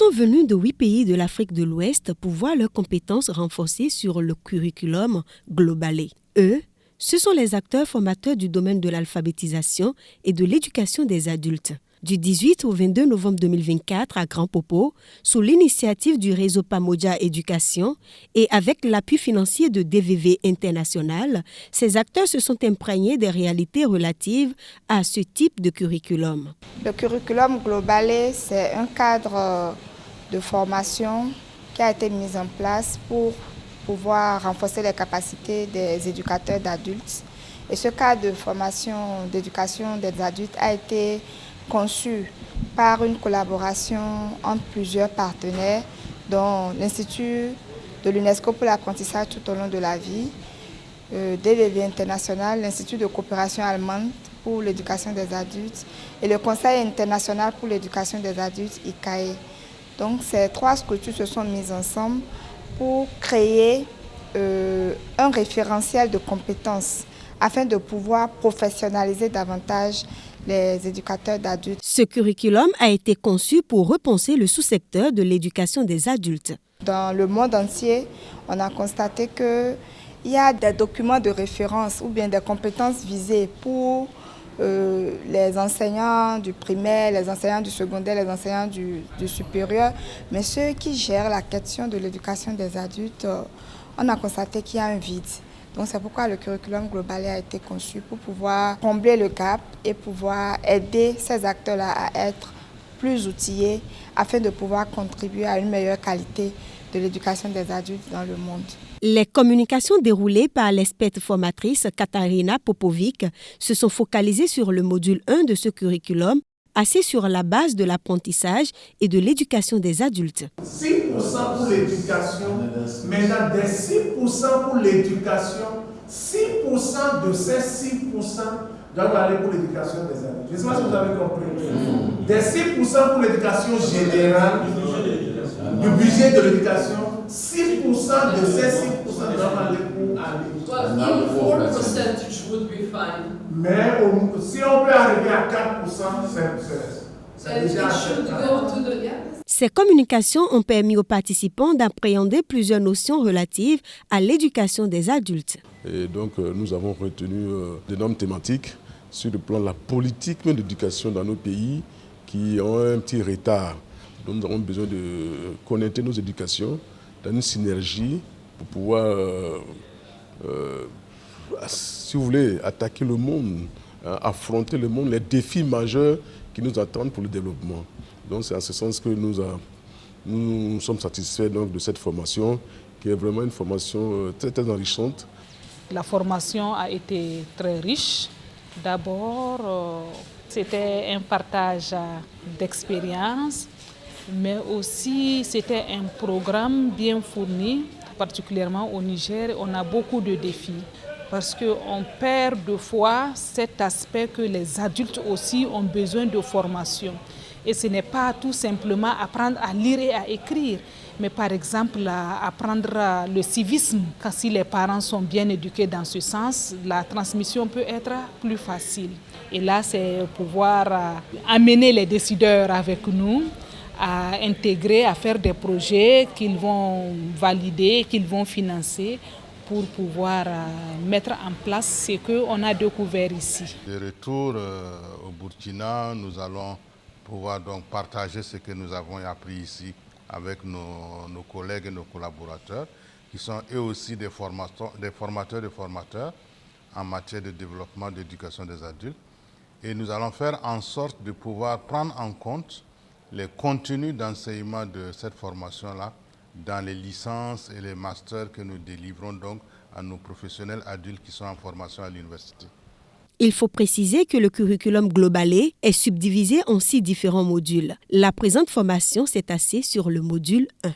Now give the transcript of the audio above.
sont venus de 8 pays de l'Afrique de l'Ouest pour voir leurs compétences renforcées sur le curriculum Globalé. Eux, ce sont les acteurs formateurs du domaine de l'alphabétisation et de l'éducation des adultes. Du 18 au 22 novembre 2024 à Grand Popo, sous l'initiative du réseau Pamoja Éducation et avec l'appui financier de DVV International, ces acteurs se sont imprégnés des réalités relatives à ce type de curriculum. Le curriculum Globalé, c'est un cadre de formation qui a été mis en place pour pouvoir renforcer les capacités des éducateurs d'adultes. Et ce cadre de formation d'éducation des adultes a été conçu par une collaboration entre plusieurs partenaires, dont l'Institut de l'UNESCO pour l'apprentissage tout au long de la vie, DVV International, l'Institut de coopération allemande pour l'éducation des adultes et le Conseil international pour l'éducation des adultes, ICAE. Donc ces trois structures se sont mises ensemble pour créer un référentiel de compétences afin de pouvoir professionnaliser davantage les éducateurs d'adultes. Ce curriculum a été conçu pour repenser le sous-secteur de l'éducation des adultes. Dans le monde entier, on a constaté qu'il y a des documents de référence ou bien des compétences visées pour les enseignants du primaire, les enseignants du secondaire, les enseignants du supérieur. Mais ceux qui gèrent la question de l'éducation des adultes, on a constaté qu'il y a un vide. Donc c'est pourquoi le curriculum Globalé a été conçu pour pouvoir combler le gap et pouvoir aider ces acteurs-là à être plus outillés afin de pouvoir contribuer à une meilleure qualité de l'éducation des adultes dans le monde. Les communications déroulées par l'experte formatrice Katarina Popovic se sont focalisées sur le module 1 de ce curriculum, assez sur la base de l'apprentissage et de l'éducation des adultes. 6% pour l'éducation, maintenant des 6% pour l'éducation, 6% de ces 6% doivent aller pour l'éducation des adultes. Je ne sais pas si vous avez compris. Des 6% pour l'éducation générale, du budget de l'éducation, 6% de ces 6% doivent aller pour l'éducation. Mais si on peut arriver à 4%, c'est déjà... Ces communications ont permis aux participants d'appréhender plusieurs notions relatives à l'éducation des adultes. Et donc nous avons retenu d'énormes thématiques sur le plan de la politique d'éducation dans nos pays qui ont un petit retard. Donc nous avons besoin de connecter nos éducations dans une synergie pour pouvoir, si vous voulez, attaquer le monde, affronter le monde, les défis majeurs qui nous attendent pour le développement. Donc c'est en ce sens que nous sommes satisfaits donc, de cette formation, qui est vraiment une formation très, très enrichissante. La formation a été très riche. D'abord, c'était un partage d'expériences, mais aussi c'était un programme bien fourni, particulièrement au Niger. On a beaucoup de défis parce qu'on perd de fois cet aspect que les adultes aussi ont besoin de formation. Et ce n'est pas tout simplement apprendre à lire et à écrire, mais par exemple apprendre le civisme. Quand si les parents sont bien éduqués dans ce sens, la transmission peut être plus facile. Et là, c'est pouvoir amener les décideurs avec nous à intégrer, à faire des projets qu'ils vont valider, qu'ils vont financer pour pouvoir mettre en place ce qu'on a découvert ici. De retour au Burkina, nous allons pouvoir donc partager ce que nous avons appris ici avec nos collègues et nos collaborateurs qui sont eux aussi des formateurs en matière de développement d'éducation des adultes. Et nous allons faire en sorte de pouvoir prendre en compte les contenus d'enseignement de cette formation-là dans les licences et les masters que nous délivrons donc à nos professionnels adultes qui sont en formation à l'université. Il faut préciser que le curriculum Globalé est subdivisé en 6 différents modules. La présente formation s'est assise sur le module 1.